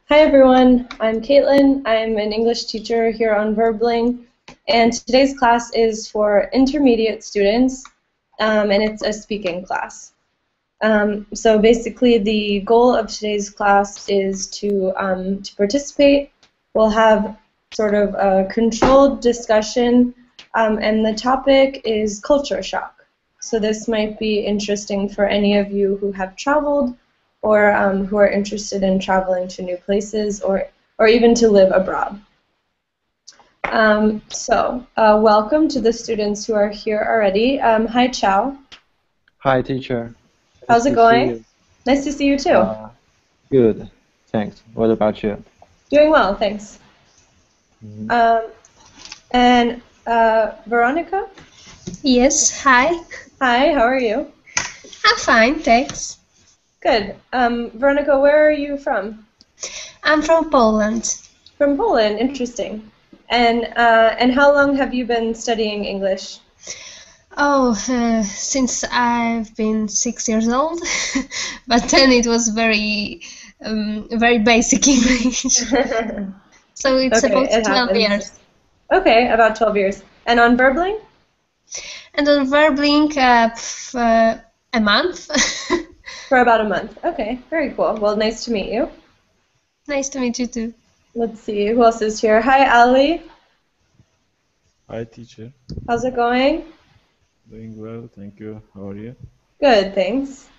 Hi everyone, I'm Caitlin. I'm an English teacher here on Verbling, and today's class is for intermediate students, and it's a speaking class. So basically the goal of today's class is to participate. We'll have sort of a controlled discussion, and the topic is culture shock. So this might be interesting for any of you who have traveled or who are interested in traveling to new places or even to live abroad. Welcome to the students who are here already. Hi, Chow. Hi, teacher. How's it going? Nice to see you too. Good, thanks. What about you? Doing well, thanks. And Veronica? Yes, hi. Hi, how are you? I'm fine, thanks. Good. Veronica, where are you from? I'm from Poland. From Poland, interesting. And how long have you been studying English? Oh, since I've been 6 years old, but then it was very basic English. So it's Okay, about it 12 happens. years. Okay, about 12 years. And on Verbling? And on Verbling, a month. For about a month. Okay, very cool. Well, nice to meet you. Nice to meet you too. Let's see, who else is here? Hi, Ali. Hi, teacher. How's it going? Doing well, thank you. How are you? Good, thanks.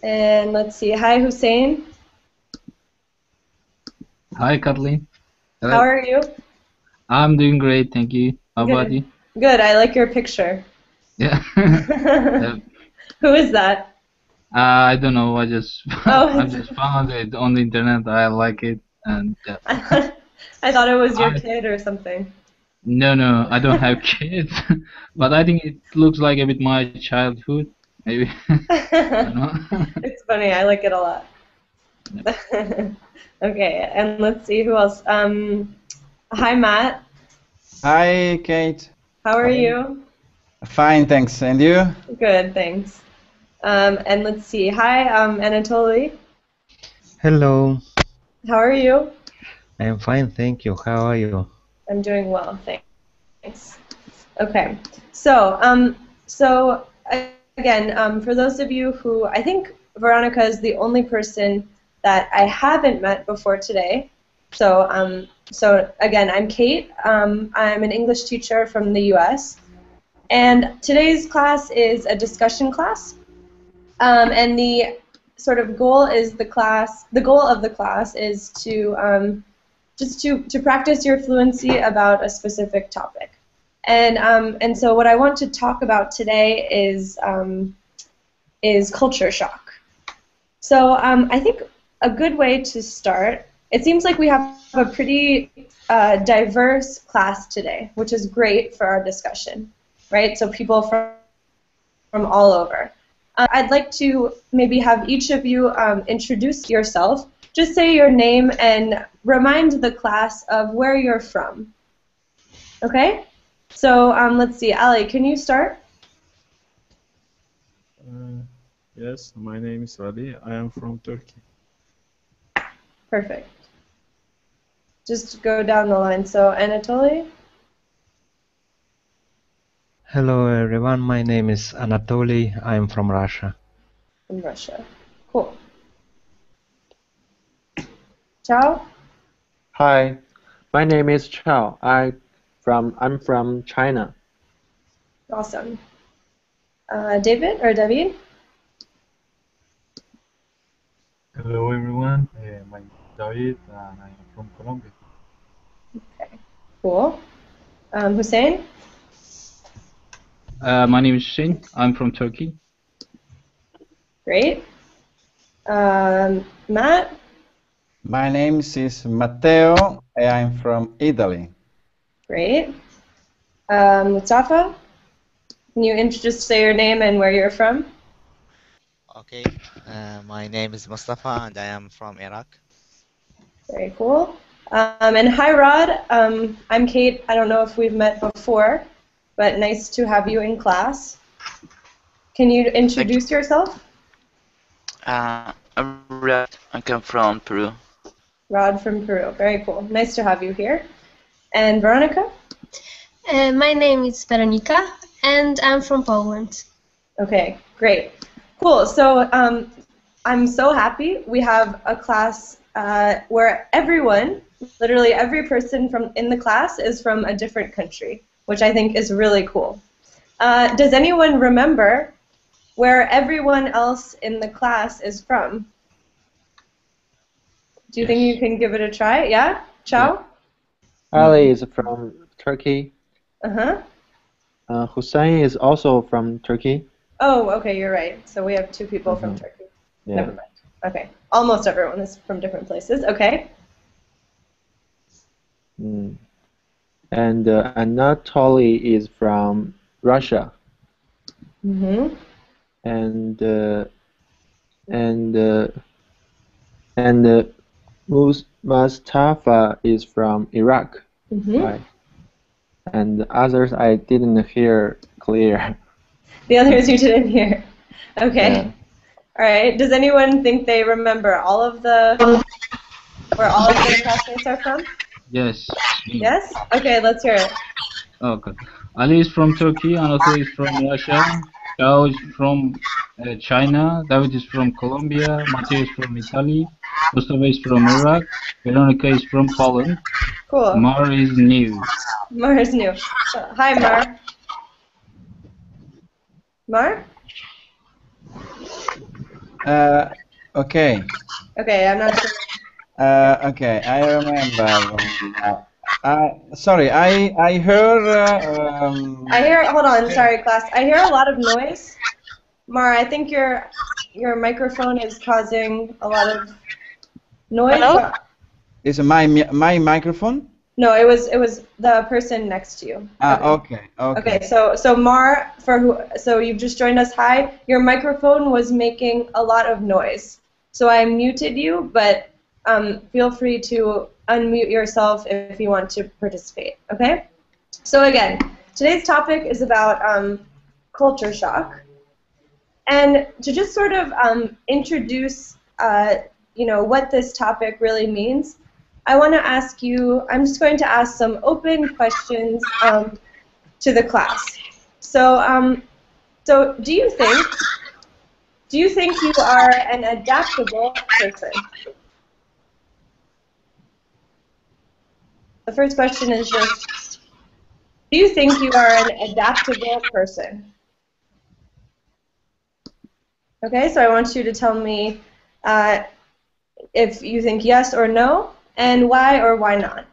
And let's see, hi, Hussein. Hi, Kathleen. How are you? I'm doing great, thank you. How about you? Good, I like your picture. Yeah. Who is that? I don't know. I just I just found it on the internet. I like it, and yeah. I thought it was your kid or something. No, I don't have kids, but I think it looks like a bit my childhood, maybe. I don't know. It's funny. I like it a lot. Okay, and let's see who else. Hi, Matt. Hi, Kate. How are you? Fine, thanks. And you? Good, thanks. And let's see. Hi, Anatoly. Hello. How are you? I am fine, thank you. How are you? I'm doing well, thanks. Okay, so again, for those of you who, I think Veronica is the only person that I haven't met before today. So again, I'm Kate. I'm an English teacher from the U.S. And today's class is a discussion class. And the sort of goal is the goal of the class is to just to practice your fluency about a specific topic. And so what I want to talk about today is culture shock. So I think a good way to start, it seems like we have a pretty diverse class today, which is great for our discussion, right? So people from all over. I'd like to maybe have each of you introduce yourself. Just say your name and remind the class of where you're from. Okay? So let's see. Ali, can you start? Yes, my name is Ali. I am from Turkey. Perfect. Just go down the line. So Anatoly? Hello everyone, my name is Anatoly. I'm from Russia. From Russia. Cool. Ciao? Hi, my name is Chao. I'm from China. Awesome. David or David? Hello, everyone. My name is David, and I am from Colombia. Okay. Cool. Hussein? My name is Hussein. I'm from Turkey. Great. Matt? My name is Matteo. I'm from Italy. Great. Mustafa? Can you just say your name and where you're from? Okay, my name is Mustafa and I am from Iraq. Very cool. And hi, Rod. I'm Kate. I don't know if we've met before, but nice to have you in class. Can you introduce yourself? I'm Rad. I come from Peru. Rod from Peru. Very cool. Nice to have you here. And Veronica? My name is Veronika, and I'm from Poland. Okay, great. Cool. So I'm so happy we have a class where everyone, literally every person in the class is from a different country, which I think is really cool. Does anyone remember where everyone else in the class is from? Do you think you can give it a try? Yeah? Ciao? Ali is from Turkey. Uh-huh. Hussein is also from Turkey. Oh, okay, you're right. So we have two people from Turkey. Yeah. Never mind. Okay. Almost everyone is from different places. Okay. And Anatoly is from Russia. Mm-hmm. And Mustafa is from Iraq. Mm-hmm. Right. And the others I didn't hear clear. The others you didn't hear. Okay. Yeah. All right. Does anyone think they remember where all of their classmates are from? Yes. Yes? Okay, let's hear it. Okay. Ali is from Turkey, Anatol is from Russia, Gao is from China, David is from Colombia, Mateo is from Italy, Mustafa is from Iraq, Veronica is from Poland, Cool. Mar is new. Mar is new. Hi, Mar. Mar? Okay. Okay, I'm not sure. Okay, I remember. Sorry, I heard. Hold on, sorry, class. I hear a lot of noise. Mar, I think your microphone is causing a lot of noise. Hello? Is it my microphone? No, it was the person next to you. Okay. Okay, so Mar, so you've just joined us. Hi, your microphone was making a lot of noise, so I muted you, but feel free to unmute yourself if you want to participate. Okay. So again, today's topic is about culture shock, and to just sort of introduce, what this topic really means. I want to ask you, I'm just going to ask some open questions to the class. So, so do you think you are an adaptable person? The first question is just, do you think you are an adaptable person? Okay, so I want you to tell me if you think yes or no, and why or why not.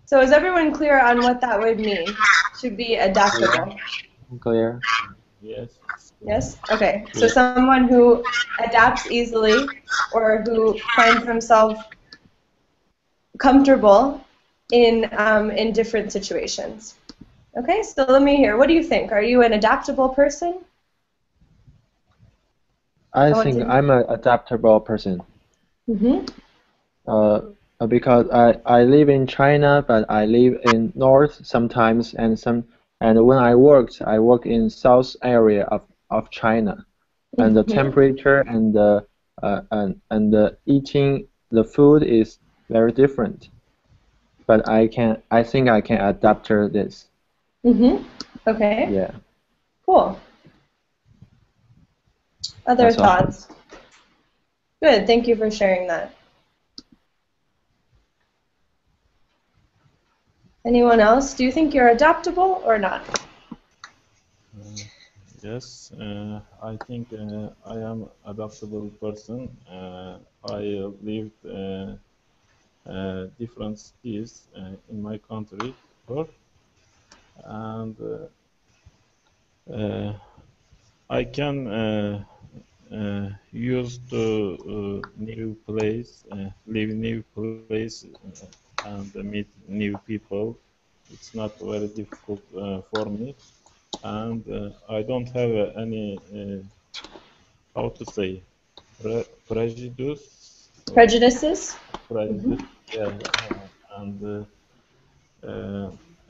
So is everyone clear on what that would mean, to be adaptable? Clear. Yes. Yes? Okay. So someone who adapts easily or who finds themselves comfortable in different situations. Okay, so let me hear. What do you think? Are you an adaptable person? I think I'm an adaptable person. Mm-hmm. Because I live in China, but I live in North sometimes, and when I work in South area of China, and the temperature and the eating the food is very different. But I think I can adapt to this. Mm-hmm. Okay. Yeah. Cool. Other thoughts? Good. Thank you for sharing that. Anyone else? Do you think you're adaptable or not? Yes, I think I am adaptable person. I lived different cities in my country before, and I can use to new place, live new place, and meet new people. It's not very difficult for me, and I don't have any how to say prejudice. Prejudices? Prejudice, yeah, and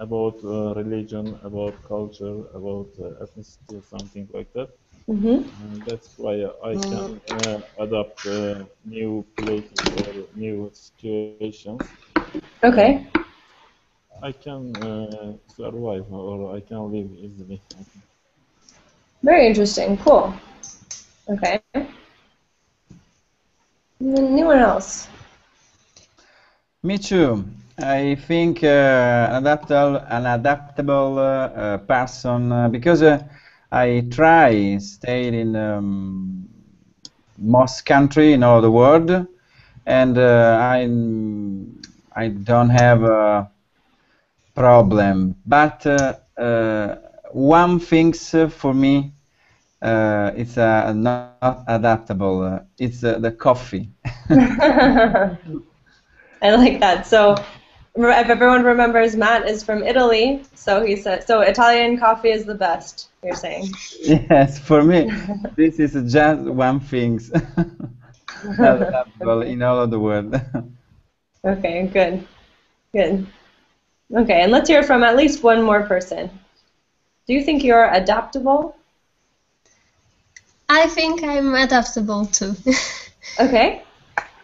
about religion, about culture, about ethnicity, something like that. Mm-hmm. And that's why I can adapt new places or new situations. Okay. I can survive or I can live easily. Very interesting. Cool. Okay. Anyone else? Me too. I think an adaptable person because I try stayed in most country in all the world, and I don't have a problem. But one thing's for me it's not adaptable. It's the coffee. I like that. So, if everyone remembers, Matt is from Italy, so he said, so Italian coffee is the best, you're saying. Yes, for me, this is just one thing. Not adaptable in all of the world. Okay, good. Good. Okay, and let's hear from at least one more person. Do you think you're adaptable? I think I'm adaptable too. Okay.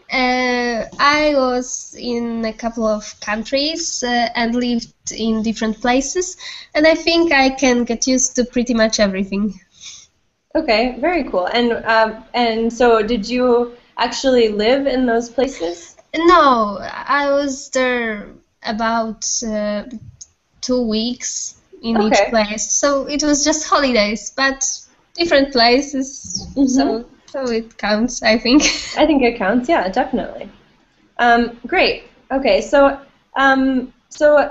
I was in a couple of countries and lived in different places, and I think I can get used to pretty much everything. Okay, very cool. And so did you actually live in those places? No, I was there about 2 weeks in each Okay. place, so it was just holidays, but different places, so it counts, I think. I think it counts. Yeah, definitely. Great. Okay, so so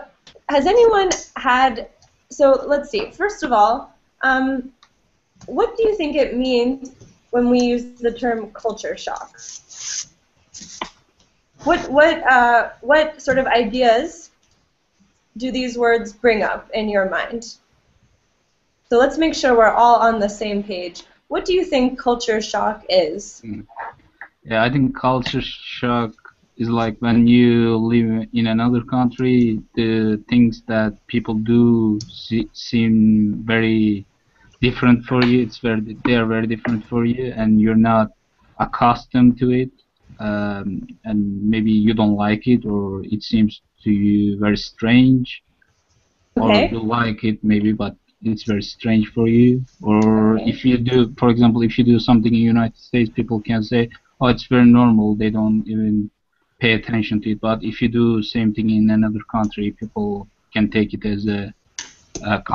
has anyone had? So let's see. First of all, what do you think it means when we use the term culture shock? What sort of ideas do these words bring up in your mind? So let's make sure we're all on the same page. What do you think culture shock is? Yeah, I think culture shock is like when you live in another country, the things that people do seem very different for you. They are very different for you, and you're not accustomed to it, and maybe you don't like it, or it seems to you very strange, or Okay. you like it maybe, but it's very strange for you. Or Okay. if you do, for example, if you do something in the United States, people can say, "Oh, it's very normal." They don't even pay attention to it. But if you do same thing in another country, people can take it as a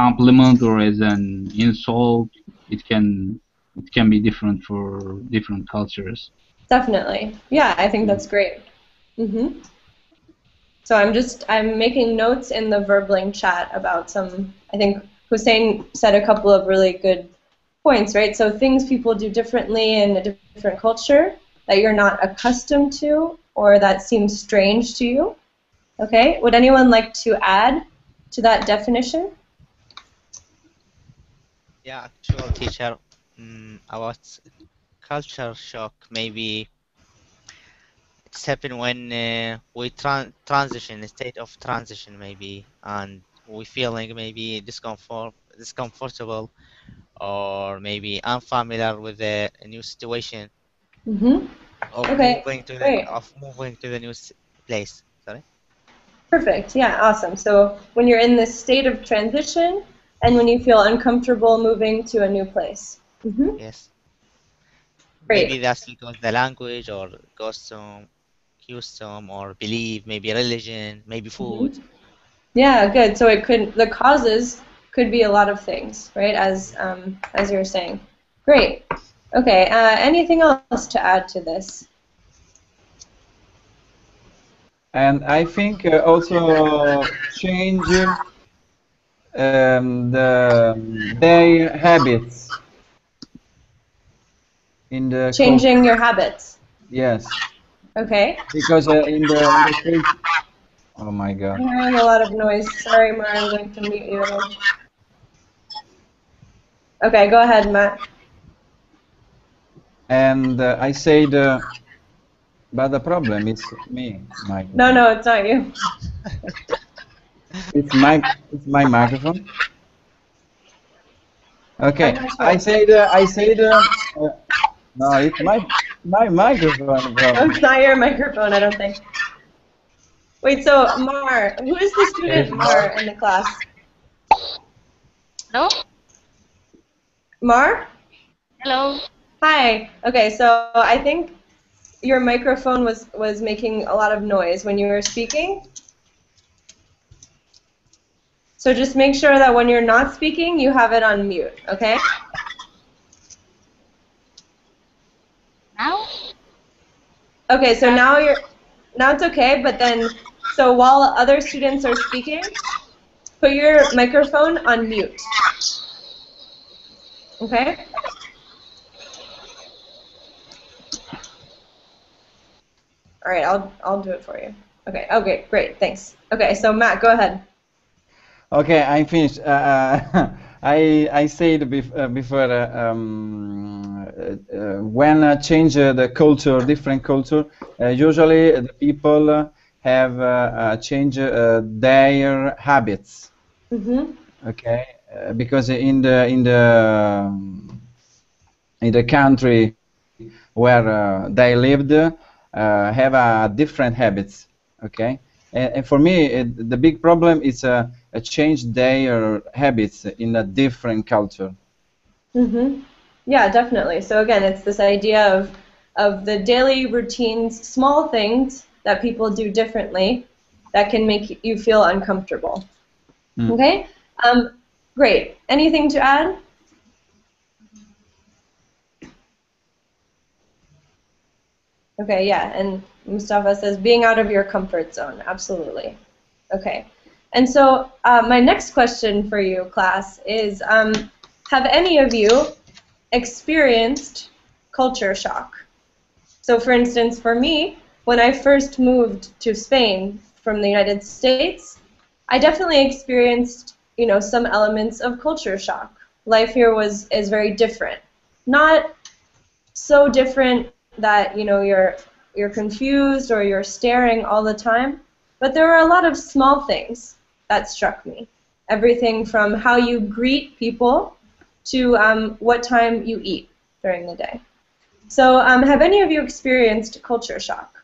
compliment or as an insult. It can be different for different cultures. Definitely. Yeah, I think that's great. Mm-hmm. So I'm making notes in the Verbling chat about some, I think Hussein said a couple of really good points, right? So things people do differently in a different culture that you're not accustomed to or that seems strange to you. Okay, would anyone like to add to that definition? Yeah, actual teacher, about culture shock, maybe it's happened when we transition, a state of transition maybe, and we feeling maybe discomfortable, or maybe unfamiliar with a new situation, Mm-hmm. of Okay, great. moving to the new place. Sorry. Perfect. Yeah, awesome. So when you're in this state of transition and when you feel uncomfortable moving to a new place. Mm-hmm. Yes. Great. Maybe that's because the language or custom or belief, maybe religion, maybe food. Yeah, good. So the causes could be a lot of things, right? As you were saying. Great. Okay. Anything else to add to this? And I think also change their habits in the Changing your habits. Yes, Okay. because in the case, oh my God. I'm hearing a lot of noise. Sorry, Mara, I'm going to mute you again. Okay, go ahead, Matt. And I said, but the problem is me, Michael. No, it's not you. It's my microphone. Okay, I'm not I sure. said no, it's my microphone, No, bro. it's not your microphone, I don't think. Wait, so Mar, who is the student Yes, Mar in the class? Hello? Mar? Hello? Hi. Okay, so I think your microphone was making a lot of noise when you were speaking. So just make sure that when you're not speaking, you have it on mute, okay? Now? Okay, so now it's okay, but then so while other students are speaking, put your microphone on mute. Okay? All right, I'll do it for you. Okay. Okay, great. Thanks. Okay, so Matt, go ahead. Okay, I'm finished. I said before when change the culture, different culture, usually the people have change their habits. Mhm. Okay, because in the country where they lived have different habits. Okay, and for me the big problem is change their habits in a different culture. Mhm. Yeah, definitely. So again, it's this idea of the daily routines, small things that people do differently that can make you feel uncomfortable. Mm. Okay? Great. Anything to add? Okay, yeah, and Mustafa says being out of your comfort zone. Absolutely. Okay. And so my next question for you, class, is have any of you experienced culture shock? So for instance, for me, when I first moved to Spain from the United States, I definitely experienced, some elements of culture shock. Life here is very different. Not so different that, you're confused or you're staring all the time, but there were a lot of small things that struck me. Everything from how you greet people to what time you eat during the day. So have any of you experienced culture shock?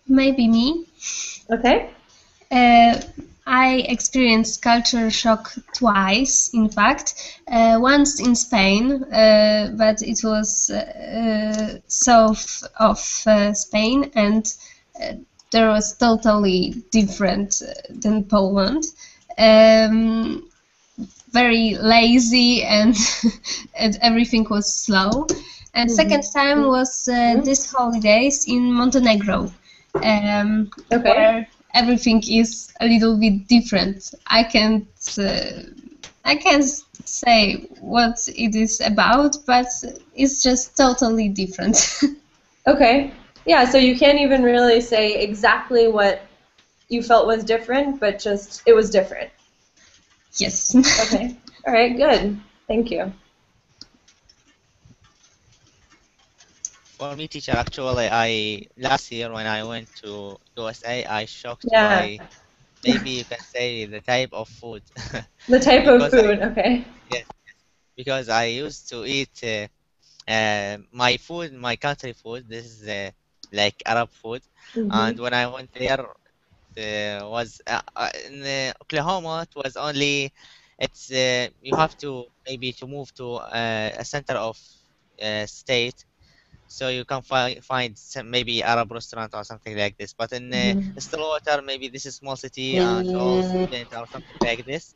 Maybe me. Okay. I experienced culture shock twice, in fact. Once in Spain, but it was south of Spain, and there was totally different than Poland. Very lazy and and everything was slow. And second time was this holidays in Montenegro, Okay. where everything is a little bit different. I can't say what it is about, but it's just totally different. Okay. Yeah, so you can't even really say exactly what you felt was different, but just it was different. Yes. Okay. All right, good. Thank you. For me, teacher, actually, last year when I went to USA, I shocked Yeah. by, maybe you can say, the type of food. The type of Because food, okay. yes, because I used to eat my food, my country food. This is like Arab food, and when I went there, was in Oklahoma. It was only you have to maybe to move to a center of state, so you can find some maybe Arab restaurant or something like this. But in Stillwater, maybe this is small city and all student or something like this.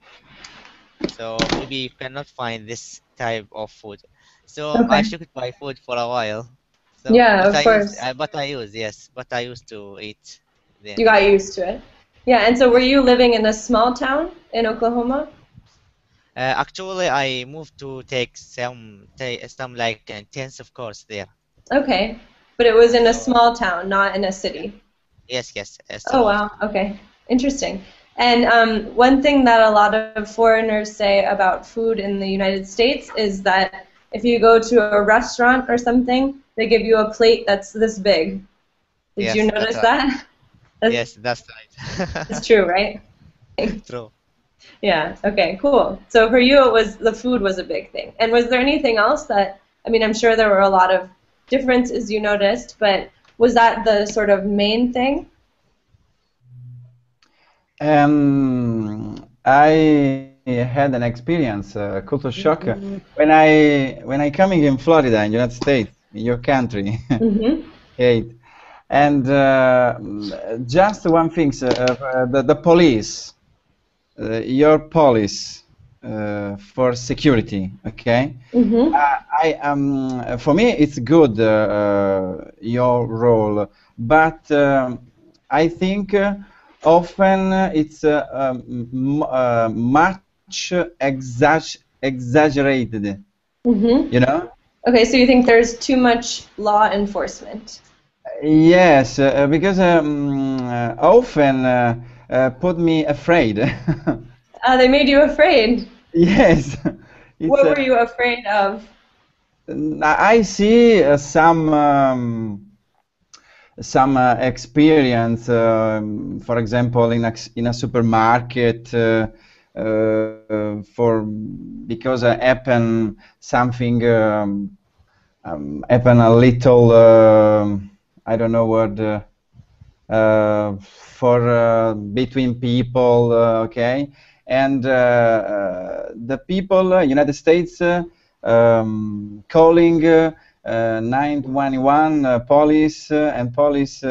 So maybe you cannot find this type of food. So I Okay. should buy food for a while. So, Yeah, of course. but I used to eat there. You got used to it. Yeah, and so were you living in a small town in Oklahoma? Actually, I moved to take some like intensive course there. Okay. But it was in a So small town, not in a city. yes, Oh, Stillwater. wow. Okay. Interesting. And one thing that a lot of foreigners say about food in the United States is that if you go to a restaurant or something they give you a plate that's this big. Did Yes, you that's notice right. that? That's, Yes, that's right. that's true, right? True. Yeah, okay, cool. So for you, it was the food was a big thing. And was there anything else that, I mean, I'm sure there were a lot of differences you noticed, but was that the sort of main thing? I had an experience, culture shock, when I coming in Florida, in United States, in your country, Mm-hmm. Kate, and just one thing, the police, your police for security, okay? Mm-hmm. For me, it's good your role, but I think often it's much exaggerated. Mm-hmm. You know? Okay, so you think there's too much law enforcement? Yes, because often put me afraid. They made you afraid. Yes, it's. What were you afraid of? I see some experience, for example, in a supermarket, for because happen something, happen a little, I don't know what, for between people, okay, and the people, United States, calling 911 police and police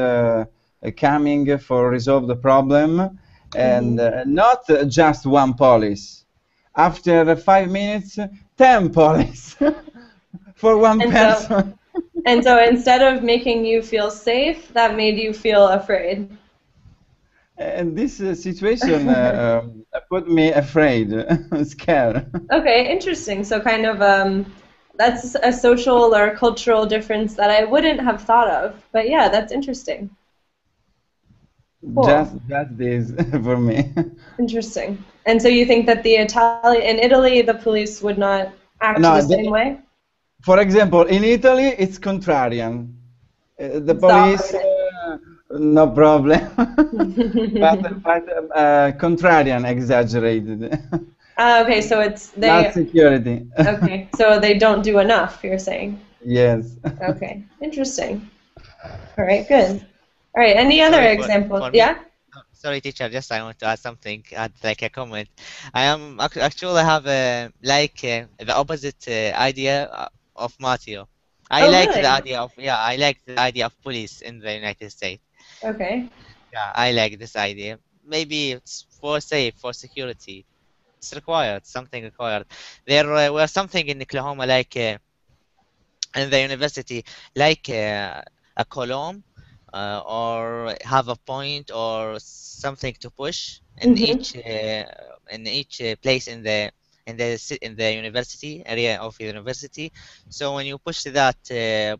coming for resolve the problem, and not just one police. After 5 minutes, 10 police for one And person. And so instead of making you feel safe, that made you feel afraid. And this situation put me afraid, scared. Okay, interesting. So kind of that's a social or cultural difference that I wouldn't have thought of. But yeah, that's interesting. Cool. Just this for me. Interesting. And so you think that in Italy, the police would not act the same way? For example, in Italy, it's contrarian. The police, no problem. but contrarian, exaggerated. Okay, so it's not security. Okay, so they don't do enough, you're saying? Yes. Okay, interesting. All right, good. All right, any other examples? Yeah? Sorry, teacher. Just I want to add something, add like a comment. I am actually have the opposite idea of Matteo. I like really? the idea of I like the idea of police in the United States. Okay. Yeah, I like this idea. Maybe it's for safe, for security. It's required, something required. There were something in Oklahoma like in the university, like a column. Or have a point or something to push in each place in the university area of the university. So when you push that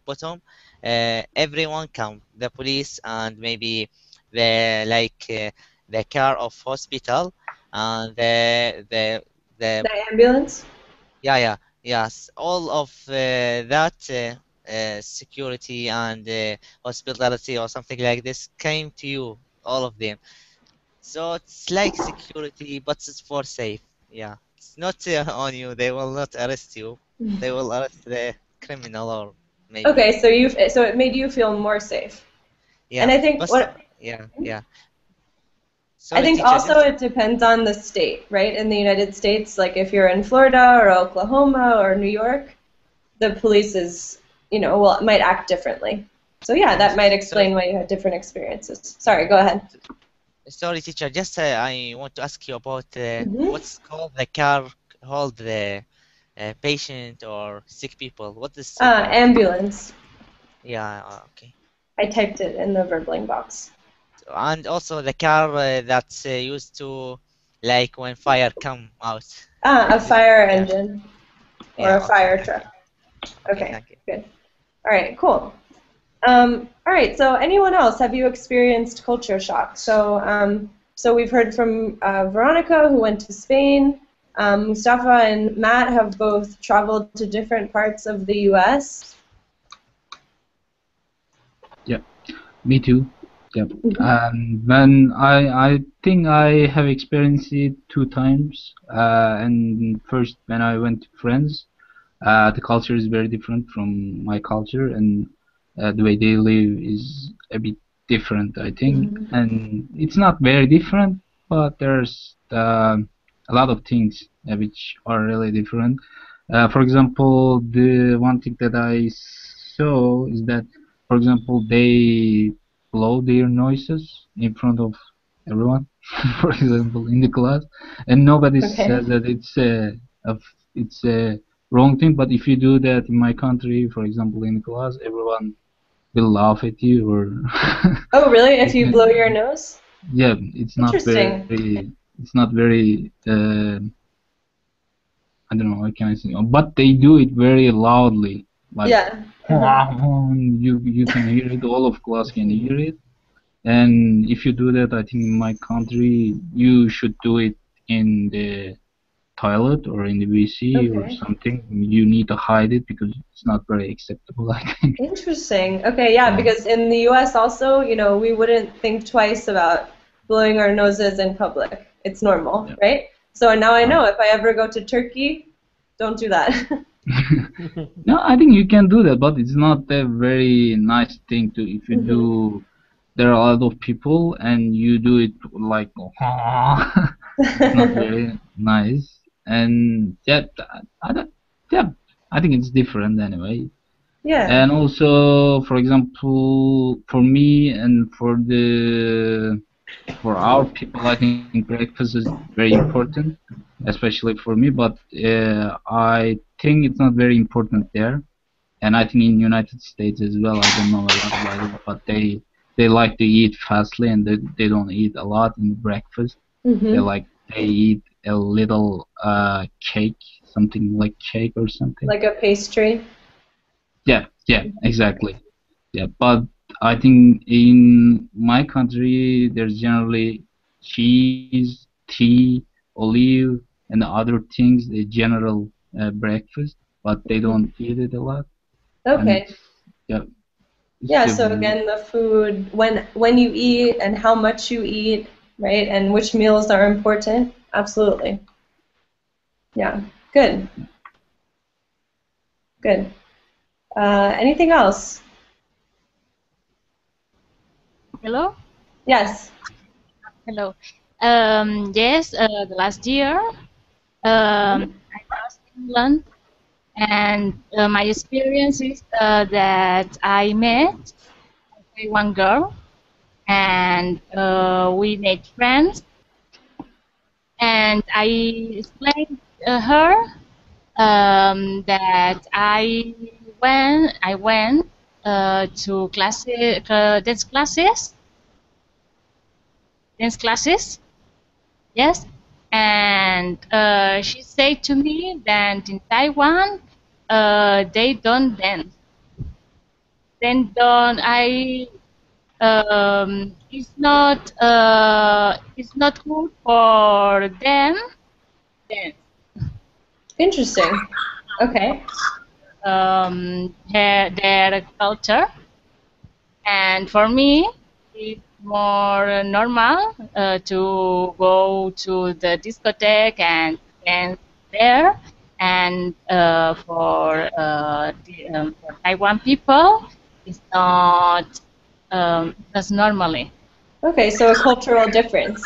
button, everyone come, the police and maybe the car of hospital and the ambulance. Yes, all of that. Security and hospitality or something like this came to you, all of them. So it's like security, but it's for safe. Yeah, it's not on you. They will not arrest you. They will arrest the criminal or maybe. Okay, so it made you feel more safe. Yeah, and I think yeah. So I think also it depends on the state, right? In the United States, like if you're in Florida or Oklahoma or New York, the police is might act differently. So yeah, that might explain why you had different experiences. Sorry, go ahead. Sorry, teacher. Just I want to ask you about what's called the car hold the patient or sick people. What is ambulance. Yeah. Okay. I typed it in the Verbling box. And also the car that's used to like when fire come out. A fire engine or a fire truck. Okay, good. All right, cool. All right, so anyone else, have you experienced culture shock? So, so we've heard from Veronica, who went to Spain. Mustafa and Matt have both traveled to different parts of the U.S. Yeah, me too. Yeah. And when I think I have experienced it 2 times. And first when I went to France, the culture is very different from my culture, and the way they live is a bit different, I think. And it's not very different, but there's a lot of things which are really different. For example, the one thing that I saw is that, for example, they blow their noises in front of everyone, for example, in the class, and nobody says that it's a wrong thing. But if you do that in my country, for example, in the class, everyone will laugh at you, or Oh, really? If you blow your nose? yeah, it's not very I don't know, what can I say? But they do it very loudly, like Yeah. you can hear it, all of class can hear it. And if you do that, I think in my country, you should do it in the toilet or in the WC or something. You need to hide it because it's not very acceptable, I think. Interesting. Okay, yeah, because in the U.S. also, you know, we wouldn't think twice about blowing our noses in public. It's normal, right? So now I know if I ever go to Turkey, don't do that. No, I think you can do that, but it's not a very nice thing to, if you do, there are a lot of people and you do it like, it's not very nice. And yeah, I think it's different anyway. Yeah. And also, for example, for me and for our people, I think breakfast is very important, especially for me. But I think it's not very important there, and I think in United States as well. I don't know a lot about it, but they like to eat fastly, and they don't eat a lot in breakfast. They eat a little cake, something like cake or something. Like a pastry. Yeah, exactly. Yeah, but I think in my country there's generally cheese, tea, olive, and other things, the general breakfast, but they don't eat it a lot. Okay. And yeah, so again, the food, when you eat and how much you eat, right, and which meals are important, absolutely. Yeah, good. Good. Anything else? Hello? Yes. Hello. Yes, the last year I was in England, and my experience is that I met one girl, and we made friends, and I explained her that I went to dance classes, yes, and she said to me that in Taiwan they don't dance. Then don't I? It's not good for them. Dance. Interesting. Okay. Their culture, and for me, it's more normal to go to the discotheque and dance there. And for Taiwan people, it's not as normally. Okay, so a cultural difference.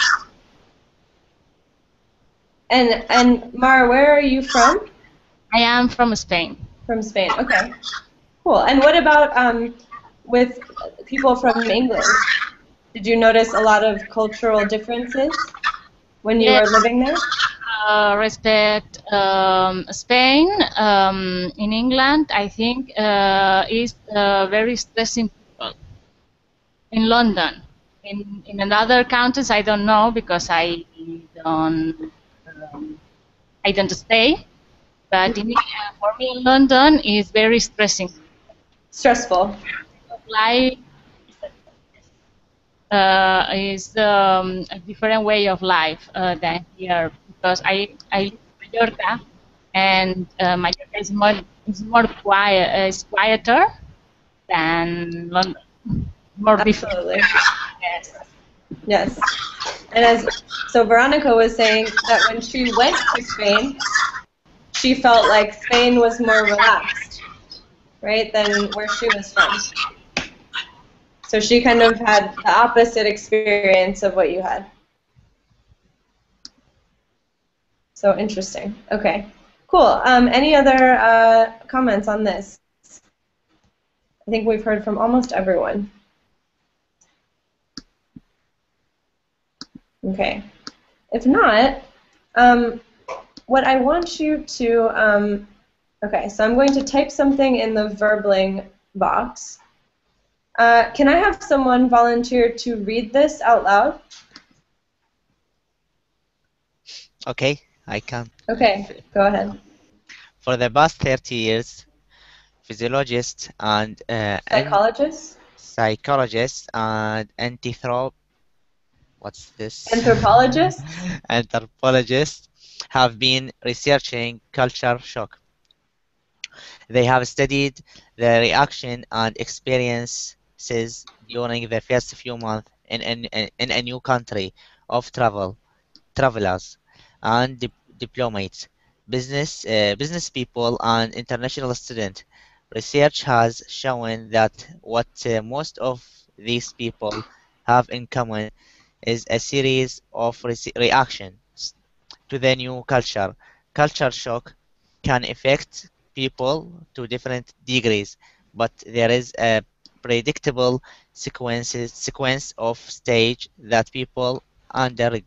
And Mara, where are you from? I am from Spain. From Spain. Okay. Cool. And what about with people from England? Did you notice a lot of cultural differences when you were living there? Respect Spain. In England, I think is very stressing people. In London, in another countries, I don't know because I don't stay. But for me, in London is very stressing. Stressful. Life is a different way of life than here, because I live in Mallorca, and Mallorca is more quiet, is quieter than London. more difficult. Absolutely. Yes. Yes. And so Veronica was saying that when she went to Spain, she felt like Spain was more relaxed, right, than where she was from. So she kind of had the opposite experience of what you had. So interesting. Okay, cool. Any other comments on this? I think we've heard from almost everyone. Okay. If not, what I want you to, okay, so I'm going to type something in the Verbling box. Can I have someone volunteer to read this out loud? Okay, I can. Okay, go ahead. For the past 30 years, physiologists and Psychologists and Anthropologists anthropologists have been researching culture shock. They have studied the reaction and experiences during the first few months in a new country of travelers and diplomats, business people, and international students. Research has shown that what most of these people have in common is a series of reactions to the new culture. Culture shock can affect people to different degrees, but there is a predictable sequence of stage that people undergo.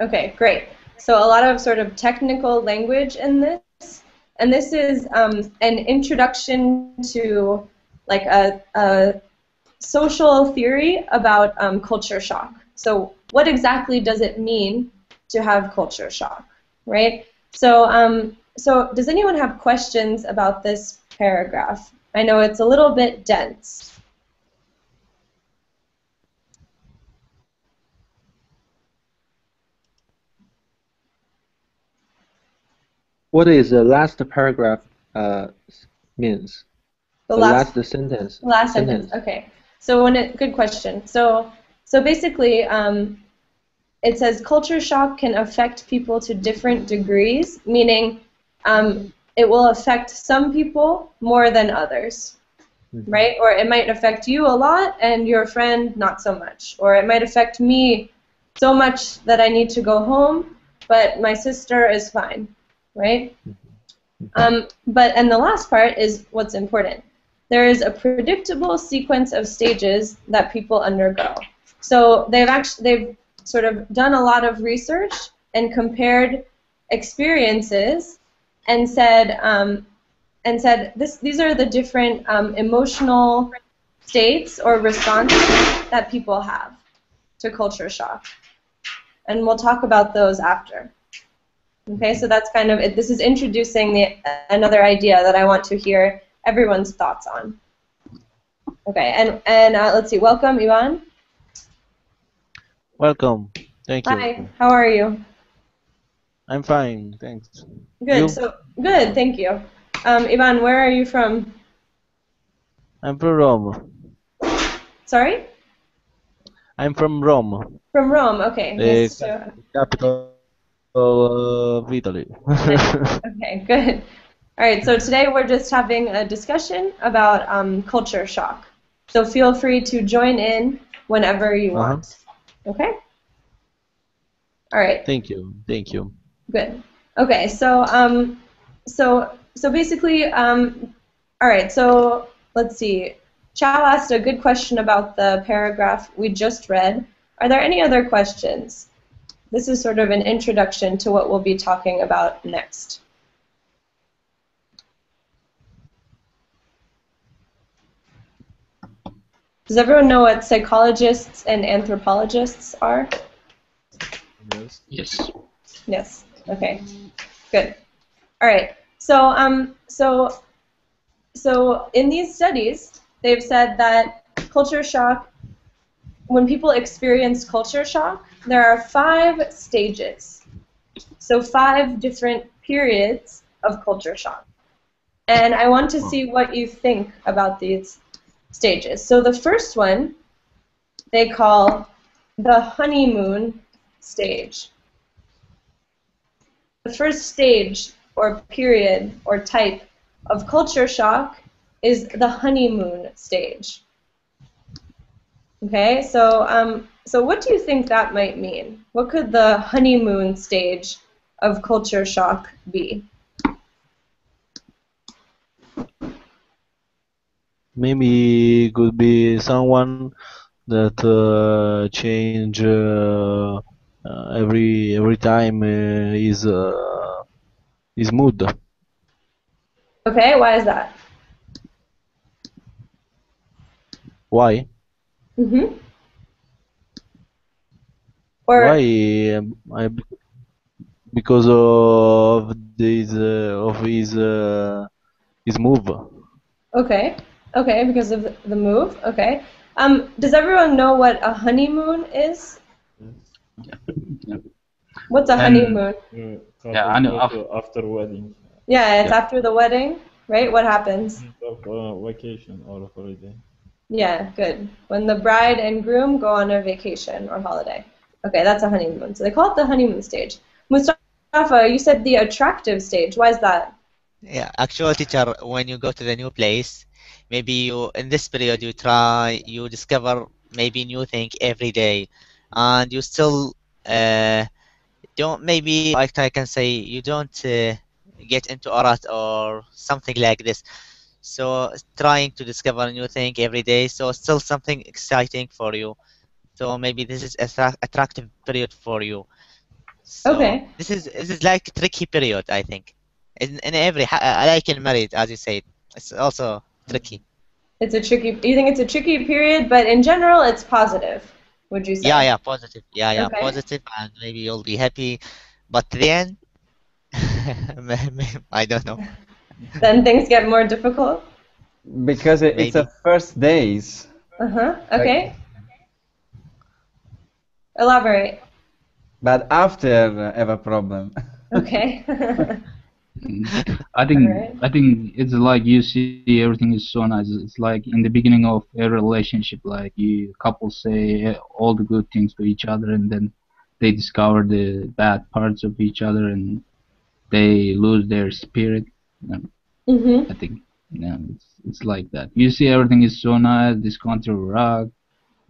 Okay, great. So a lot of sort of technical language in this, and this is an introduction to like a social theory about culture shock. So what exactly does it mean to have culture shock, right? So, so does anyone have questions about this paragraph? I know it's a little bit dense. What is the last paragraph means? The last sentence. Last sentence. Okay. So good question. So basically, it says culture shock can affect people to different degrees, meaning it will affect some people more than others, right? Or it might affect you a lot and your friend not so much. Or it might affect me so much that I need to go home, but my sister is fine, right? And the last part is what's important. There is a predictable sequence of stages that people undergo. So they've sort of done a lot of research and compared experiences and said these are the different emotional states or responses that people have to culture shock. And we'll talk about those after. Okay, so that's kind of it. This is introducing another idea that I want to hear everyone's thoughts on. Okay, and let's see. Welcome, Ivan. Welcome. Thank you. Hi. How are you? I'm fine. Thanks. Good. You? So good. Thank you. Ivan, where are you from? I'm from Rome. Sorry? I'm from Rome. From Rome. Okay. Nice to... capital of Italy. Okay. Good. All right. So today we're just having a discussion about culture shock. So feel free to join in whenever you want. Okay. All right. Thank you. Thank you. Good. Okay. So so basically, all right. So let's see. Chow asked a good question about the paragraph we just read. Are there any other questions? This is sort of an introduction to what we'll be talking about next. Does everyone know what psychologists and anthropologists are? Yes. Yes. Okay. Good. All right. So so in these studies, they've said that culture shock, when people experience culture shock, there are 5 stages. So 5 different periods of culture shock. And I want to see what you think about these stages. So the first one they call the honeymoon stage. The first stage or period or type of culture shock is the honeymoon stage. Okay, so so what do you think that might mean? What could the honeymoon stage of culture shock be? Maybe it could be someone that change every time his mood. Okay, why is that? Why? Mm-hmm. Or Why? Because of his move. okay, okay, because of the move. Okay. Does everyone know what a honeymoon is? What's a honeymoon? Yeah, I know. After wedding. Yeah, it's after the wedding, right? What happens? Vacation or holiday. Yeah, good. When the bride and groom go on a vacation or holiday. Okay, that's a honeymoon. So they call it the honeymoon stage. Mustafa, you said the attractive stage. Why is that? Yeah, actual teacher, when you go to the new place, maybe you in this period you discover maybe new thing every day, and you still don't, maybe like I can say, you don't get into a rut or something like this. So trying to discover a new thing every day, so still something exciting for you. So maybe this is attractive period for you. So Okay. this is like tricky period, I think. In every like in marriage, as you said, it's also tricky. It's a tricky. You think it's a tricky period, but in general, it's positive. Would you say? Yeah, positive. Yeah, Okay. positive, and maybe you'll be happy. But then, I don't know. Then things get more difficult. Because it's a first days. Okay. Elaborate. But after have a problem. Okay. I think it's like you see everything is so nice. It's like in the beginning of a relationship, like couples say all the good things to each other, and then they discover the bad parts of each other, and they lose their spirit. I think it's like that. You see everything is so nice. This country rock.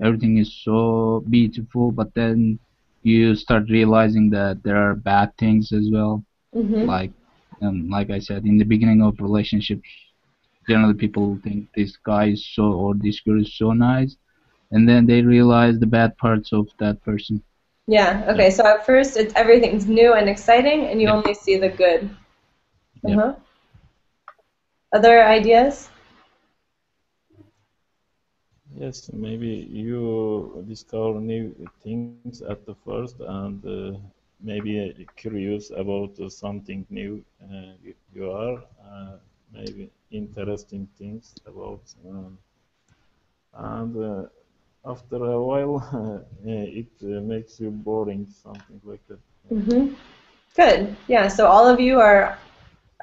Everything is so beautiful, but then you start realizing that there are bad things as well. Like I said, in the beginning of relationships, generally people think this guy is so or this girl is so nice, and then they realize the bad parts of that person. Yeah. Okay. So at first, it's everything's new and exciting, and you only see the good. Other ideas? Yes, maybe you discover new things at the first, and maybe curious about something new. You are maybe interesting things about, and after a while, it makes you boring, something like that. Good. Yeah. So all of you are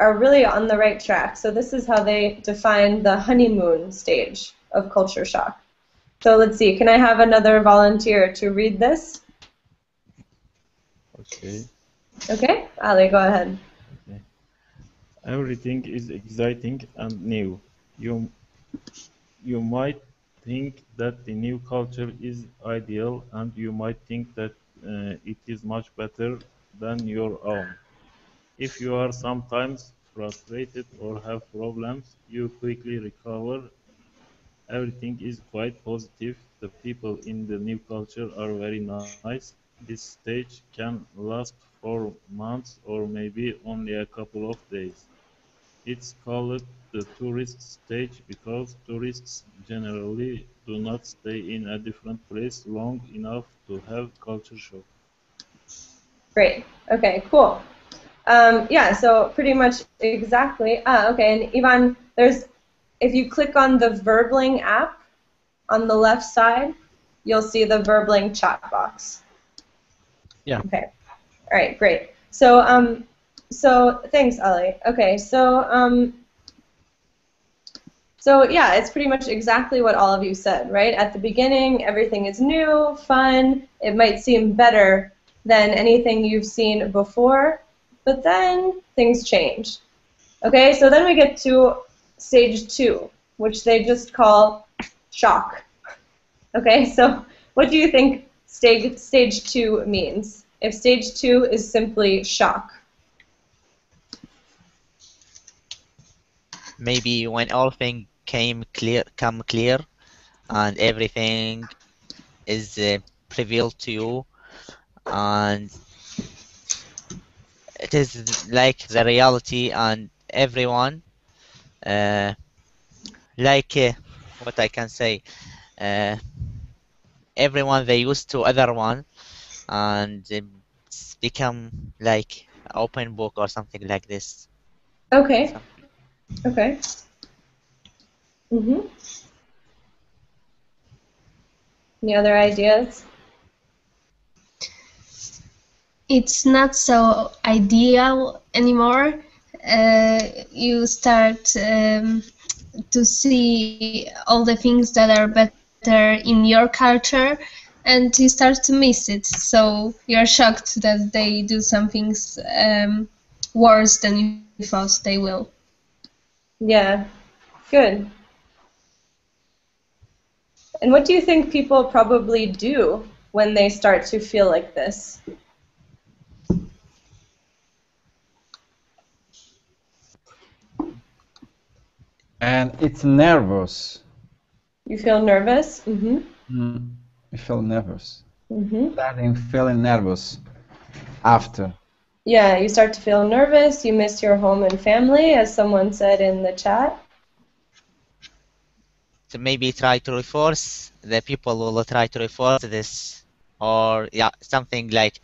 really on the right track. So this is how they define the honeymoon stage of culture shock. So let's see. Can I have another volunteer to read this? Okay. Okay. Ali, go ahead. Okay. Everything is exciting and new. You might think that the new culture is ideal, and you might think that it is much better than your own. If you are sometimes frustrated or have problems, you quickly recover. Everything is quite positive. The people in the new culture are very nice. This stage can last for months or maybe only a couple of days. It's called the tourist stage because tourists generally do not stay in a different place long enough to have culture shock. Great. Okay, cool. Yeah, so pretty much exactly. Okay, and Ivan, if you click on the Verbling app on the left side, you'll see the Verbling chat box. Yeah. Okay. All right, great. So so thanks, Ali. Okay, so So yeah, it's pretty much exactly what all of you said, right? At the beginning, everything is new, fun. It might seem better than anything you've seen before, but then things change. Okay, so then we get to stage 2, which they just call shock. Okay, so what do you think stage 2 means? If stage 2 is simply shock. Maybe when all things come clear, and everything is revealed to you, and it is like the reality, and everyone, like what I can say, everyone they used to other one, and it's become like open book or something like this. Okay. Okay. Any other ideas? It's not so ideal anymore. You start to see all the things that are better in your culture, and you start to miss it. So you're shocked that they do some things worse than you thought they will. Yeah, good. And what do you think people probably do when they start to feel like this? And it's nervous. You feel nervous? I feel nervous. Starting feeling nervous after. Yeah, you start to feel nervous, you miss your home and family, as someone said in the chat. So maybe try to reinforce, the people will try to reinforce this, or yeah, something like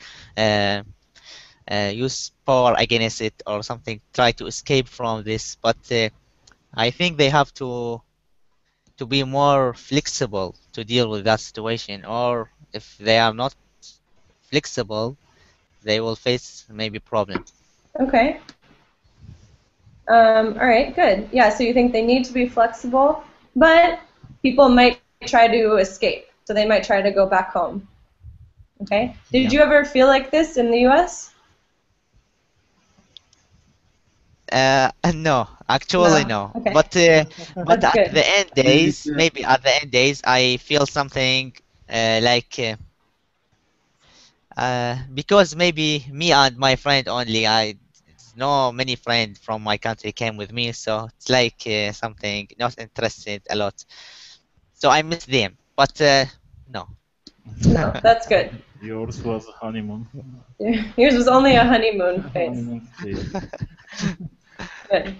use power against it or something, try to escape from this. But I think they have to be more flexible to deal with that situation, or if they are not flexible, they will face maybe problem. Okay. All right, good. Yeah, so you think they need to be flexible, but people might try to escape, so they might try to go back home. Okay. Did you ever feel like this in the U.S.? No, actually no. Okay. But That's at good. the end days, maybe at the end days, I feel something like because maybe me and my friend only, I know many friends from my country came with me, so it's like something not interested a lot. So I miss them, but no. No, that's good. Yours was honeymoon. Yours was only a honeymoon phase. Honeymoon phase. Good.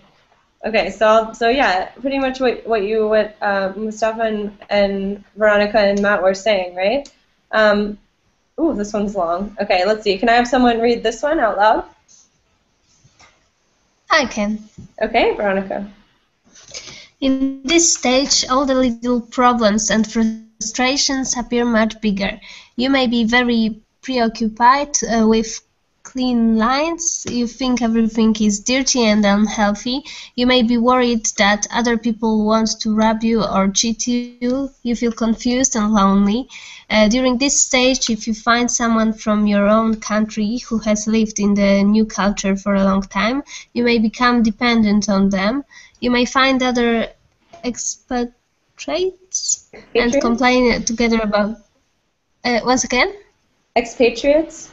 Okay, so yeah, pretty much what Mustafa and Veronica and Matt were saying, right? Ooh, this one's long. Okay, let's see. Can I have someone read this one out loud? I can. Okay, Veronica. In this stage, all the little problems and frustrations appear much bigger. You may be very preoccupied with clean lines. You think everything is dirty and unhealthy. You may be worried that other people want to rob you or cheat you. You feel confused and lonely. During this stage, if you find someone from your own country who has lived in the new culture for a long time, you may become dependent on them. You may find other expatriates and complain together about... once again? Expatriates?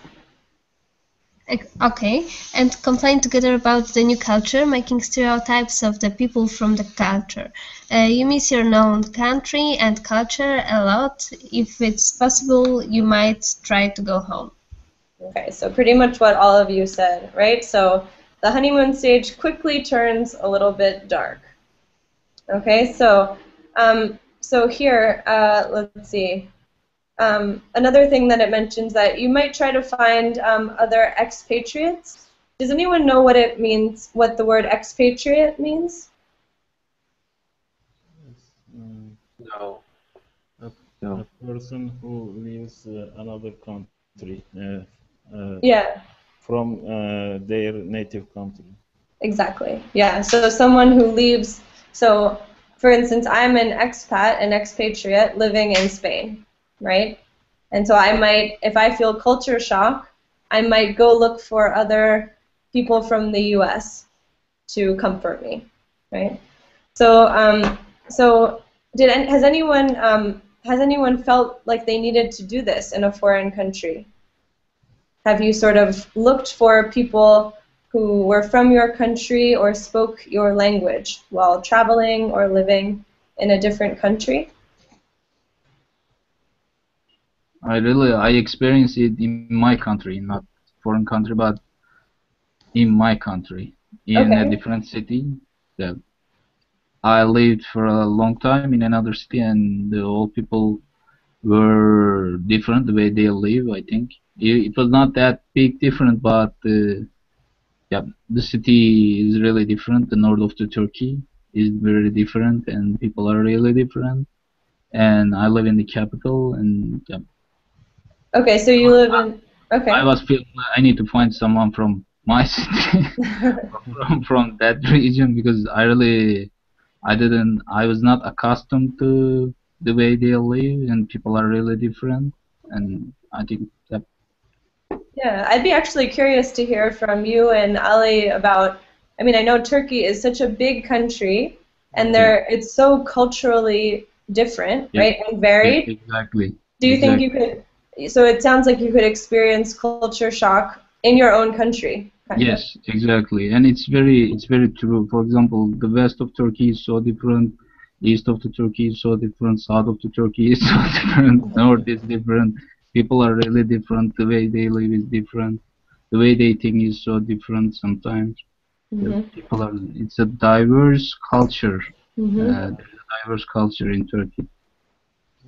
Okay, and complain together about the new culture, making stereotypes of the people from the culture. You miss your known country and culture a lot. If it's possible, you might try to go home. Okay, so pretty much what all of you said, right? So the honeymoon stage quickly turns a little bit dark. Okay, so here, let's see. Another thing that it mentions that you might try to find other expatriates. Does anyone know what it means, what the word expatriate means? No. A person who leaves another country Yeah. from their native country. Exactly. Yeah. So someone who leaves. So for instance, I'm an expat, an expatriate living in Spain, right? And so I might, if I feel culture shock, I might go look for other people from the U.S. to comfort me, right? So, has anyone felt like they needed to do this in a foreign country? Have you sort of looked for people who were from your country or spoke your language while traveling or living in a different country? I experienced it in my country, not foreign country, but in my country, in a different city. Yeah. I lived for a long time in another city, and the old people were different the way they live. I think it was not that big different, but yeah, the city is really different. The north of the Turkey is very different, and people are really different. And I live in the capital, and yeah. Okay, so you live in. Okay. I was feeling I need to find someone from my city, from that region, because I was not accustomed to the way they live, and people are really different, and I think that. Yeah, I'd be actually curious to hear from you and Ali about, I mean, I know Turkey is such a big country, and it's so culturally different, right, and varied. Yeah, exactly. Do you think you could, so it sounds like you could experience culture shock in your own country? Yes, exactly, and it's very true. For example, the west of Turkey is so different, east of the Turkey is so different, south of the Turkey is so different, north is different. People are really different. The way they live is different. The way they think is so different sometimes. People are. It's a diverse culture. There's a diverse culture in Turkey.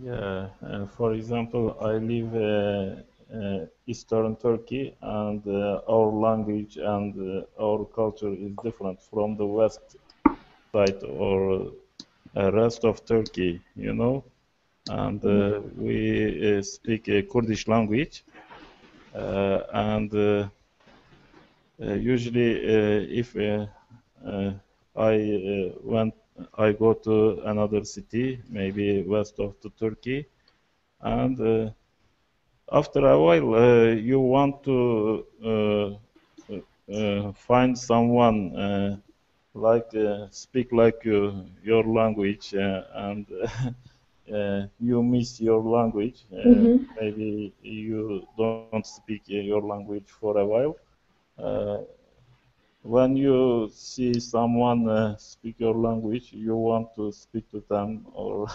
Yeah. For example, I live Eastern Turkey, and our language and our culture is different from the west side or rest of Turkey, you know. And we speak a Kurdish language, and usually if I go to another city, maybe west of the Turkey, and after a while you want to find someone like speak like your language, and you miss your language. Maybe you don't speak your language for a while. When you see someone speak your language, you want to speak to them, or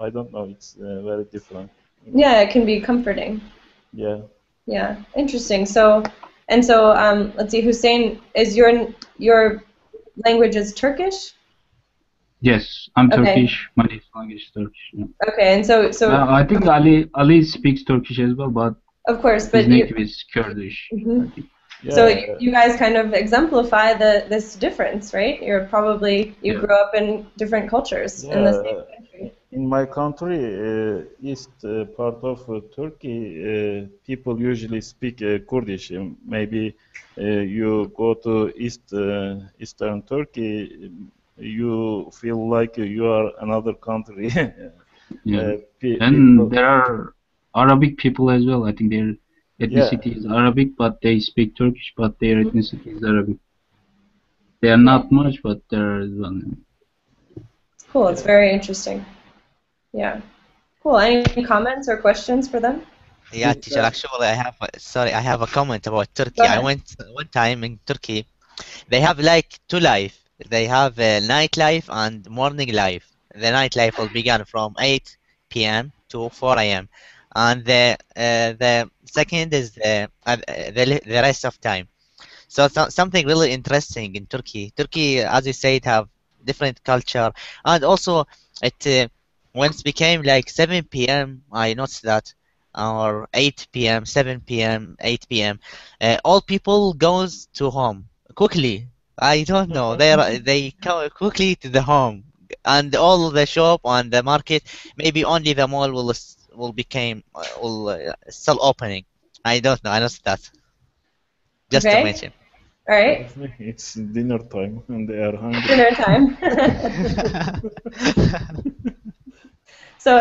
I don't know. It's very different. Yeah, it can be comforting. Yeah. Yeah, interesting. So let's see, Hussein, is your language is Turkish? Yes, I'm Turkish. My native language is Turkish. Yeah. Okay, and so I think Ali speaks Turkish as well, but of course, but his native is Kurdish. Yeah. So you guys kind of exemplify this difference, right? You grew up in different cultures in the same country. In my country, east part of Turkey, people usually speak Kurdish. Maybe you go to Eastern Turkey, you feel like you are another country. And there are Arabic people as well. I think their ethnicity is Arabic, but they speak Turkish, but their ethnicity is Arabic. They are not much, but there is one. Cool, it's very interesting. Yeah. Cool. Any comments or questions for them? Yeah, teacher, actually I have a comment about Turkey. I went one time in Turkey. They have like two life. They have a nightlife and morning life. The nightlife will begin from 8 p.m. to 4 a.m. and the second is the rest of time. So something really interesting in Turkey. Turkey, as you said, have different culture, and also it once became like 7 p.m. I noticed that, or 8 p.m., 7 p.m., 8 p.m. All people goes to home quickly. I don't know. They come quickly to the home, and all the shop and the market, maybe only the mall will still opening. I don't know. I noticed that. Just to mention. All right. It's dinner time and they are hungry. Dinner time. So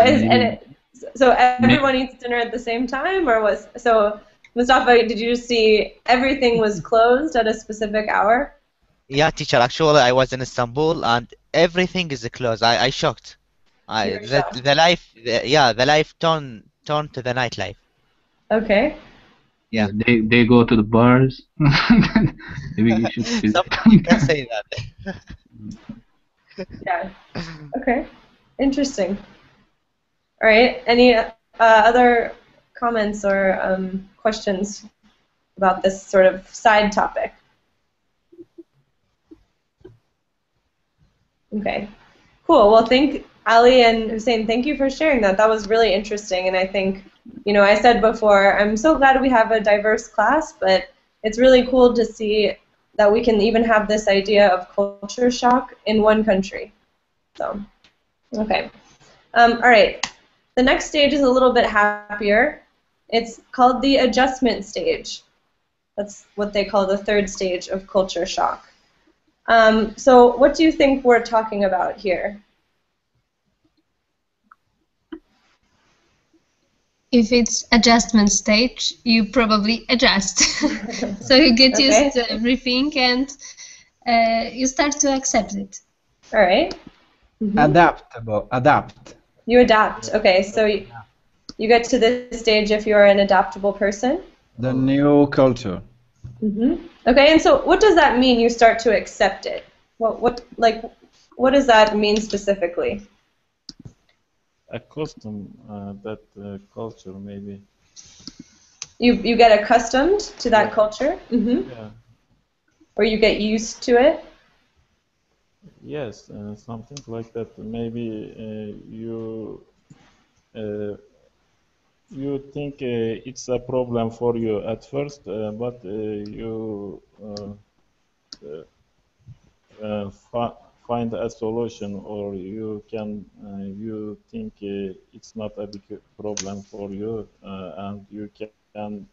so everyone eats dinner at the same time, or was so? Mustafa, did you see everything was closed at a specific hour? Yeah, teacher. Actually, I was in Istanbul and everything is closed. I shocked. The life, the life turned to the nightlife. Okay. Yeah. They go to the bars. Maybe you should visit. Some can say that. Yeah. Okay. Interesting. All right. Any other comments or questions about this sort of side topic? Okay. Cool. Well, Ali and Hussein, thank you for sharing that. That was really interesting, and I think, you know, I said before, I'm so glad we have a diverse class, but it's really cool to see that we can even have this idea of culture shock in one country. So, okay. All right. The next stage is a little bit happier. It's called the adjustment stage. That's what they call the third stage of culture shock. So what do you think we're talking about here? If it's adjustment stage, you probably adjust. So you get used to everything and you start to accept it. All right. Adapt. You adapt. Okay, so you get to this stage if you're an adaptable person. The new culture. Okay, and so what does that mean? You start to accept it. What does that mean specifically? Accustom that culture, maybe. You get accustomed to that culture. Yeah. Or you get used to it. Yes, something like that. Maybe you think it's a problem for you at first, but you find a solution, or you think it's not a big problem for you, and you can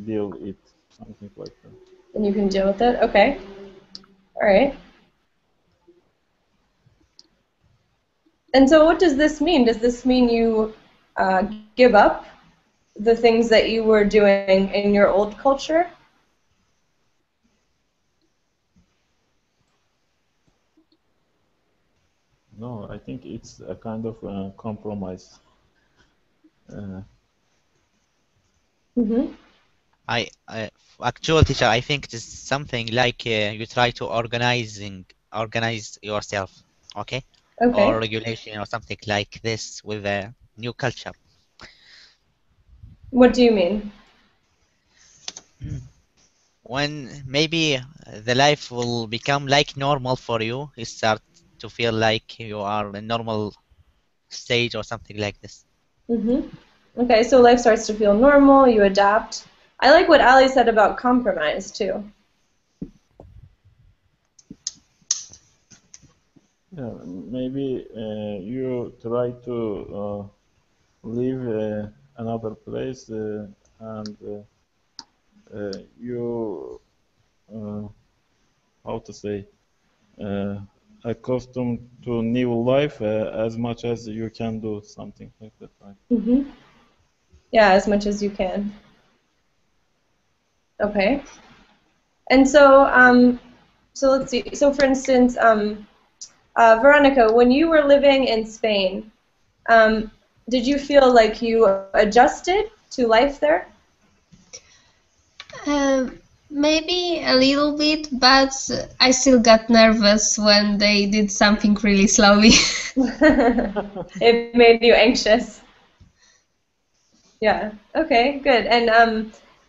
deal with it, something like that. And you can deal with it. Okay. All right. And so what does this mean? Does this mean you give up the things that you were doing in your old culture? No, I think it's a kind of compromise. Actual teacher, I think it is something like you try to organize yourself, okay? Or regulation or something like this with a new culture. What do you mean? When maybe the life will become like normal for you, you start to feel like you are in a normal stage or something like this. Okay, so life starts to feel normal, you adapt. I like what Ali said about compromise too. Yeah, maybe you try to live another place and you how to say accustomed to new life as much as you can do, something like that, right? Yeah, as much as you can. Okay. And so so let's see. So for instance, Veronica, when you were living in Spain, did you feel like you adjusted to life there? Maybe a little bit, but I still got nervous when they did something really slowly. It made you anxious. Yeah. Okay. Good.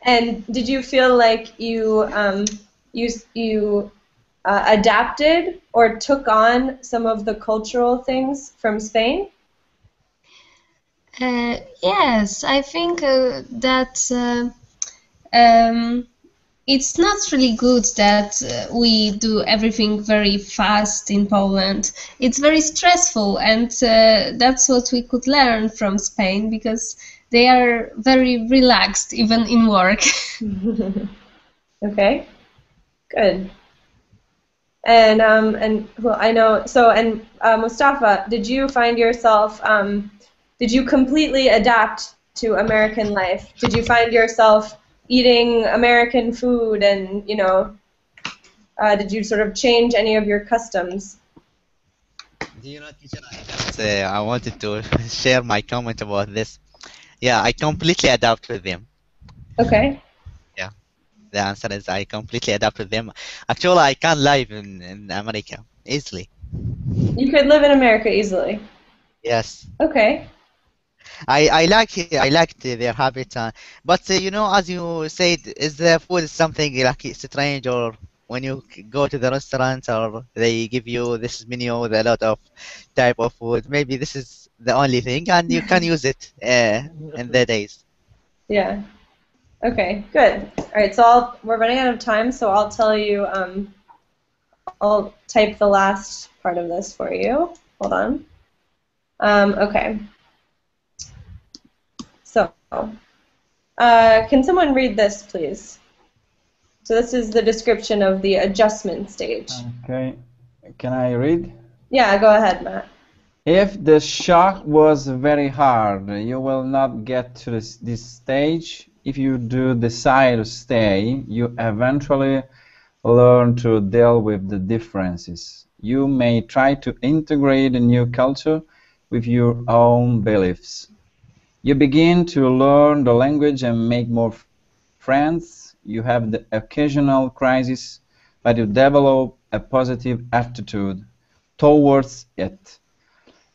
And did you feel like you adapted or took on some of the cultural things from Spain? Yes, I think that it's not really good that we do everything very fast in Poland. It's very stressful, and that's what we could learn from Spain, because they are very relaxed, even in work. Okay. Good. And well, I know. So, and Mustafa, did you find yourself? Did you completely adapt to American life? Did you find yourself eating American food, and did you sort of change any of your customs? Do you know, teacher, I wanted to share my comment about this. Yeah, I completely adapt with them. Okay. Yeah, the answer is I completely adapt with them. Actually, I can live in America easily. You could live in America easily. Yes. Okay. I liked their habits, but as you said, is the food something like strange, or when you go to the restaurant or they give you this menu with a lot of type of food, maybe this is the only thing, and you can use it in the days. Yeah. Okay. Good. All right. So we're running out of time, so I'll tell you. I'll type the last part of this for you. Hold on. Okay. So, can someone read this, please? So this is the description of the adjustment stage. Okay. Can I read? Yeah, go ahead, Matt. If the shock was very hard, you will not get to this stage. If you do decide to stay, you eventually learn to deal with the differences. You may try to integrate a new culture with your own beliefs. You begin to learn the language and make more friends. You have the occasional crisis, but you develop a positive attitude towards it.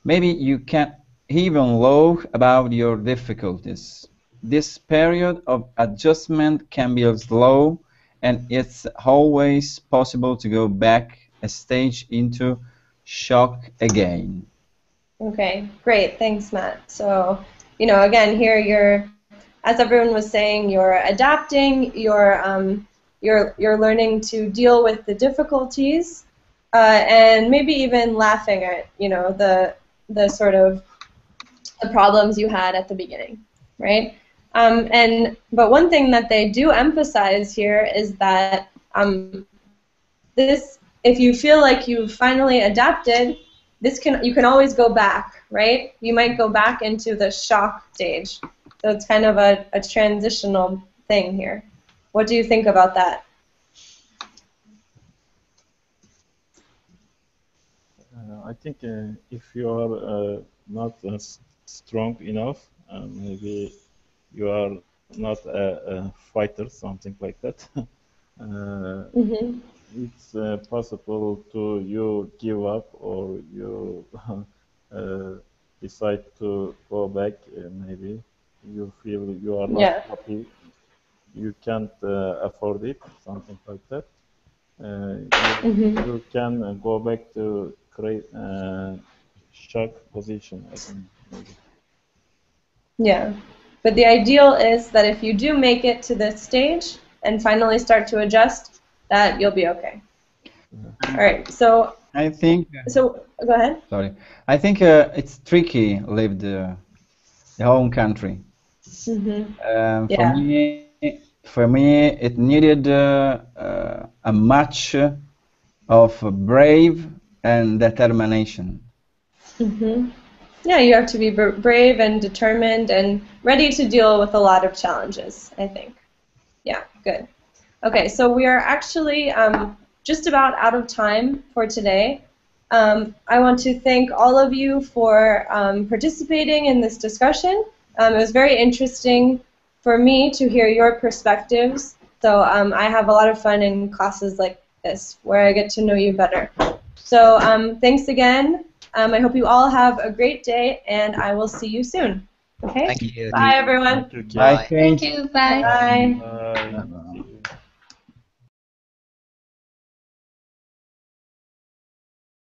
Maybe you can even laugh about your difficulties. This period of adjustment can be slow, and it's always possible to go back a stage into shock again. Okay, great. Thanks, Matt. So, again, here you're, as everyone was saying, you're adapting, you're learning to deal with the difficulties, and maybe even laughing at, the sort of the problems you had at the beginning, right? But one thing that they do emphasize here is that if you feel like you've finally adapted, you can always go back, right? You might go back into the shock stage. So it's kind of a transitional thing here. What do you think about that? I think if you are not strong enough, maybe you are not a fighter, something like that. It's possible to you give up, or you decide to go back. Maybe you feel you are not happy, you can't afford it, something like that. You can go back to create shock position, I think. Maybe. Yeah, but the ideal is that if you do make it to this stage and finally start to adjust, that you'll be okay. All right, so I think. So go ahead. Sorry, I think it's tricky leave the home country. For me, it needed a match of brave and determination. Yeah, you have to be brave and determined and ready to deal with a lot of challenges, I think. Yeah, good. Okay, so we are actually just about out of time for today. I want to thank all of you for participating in this discussion. It was very interesting for me to hear your perspectives. So I have a lot of fun in classes like this where I get to know you better. So thanks again. I hope you all have a great day, and I will see you soon. Okay? Thank you. Bye, everyone. Bye. Thank you. Bye. Bye. Bye.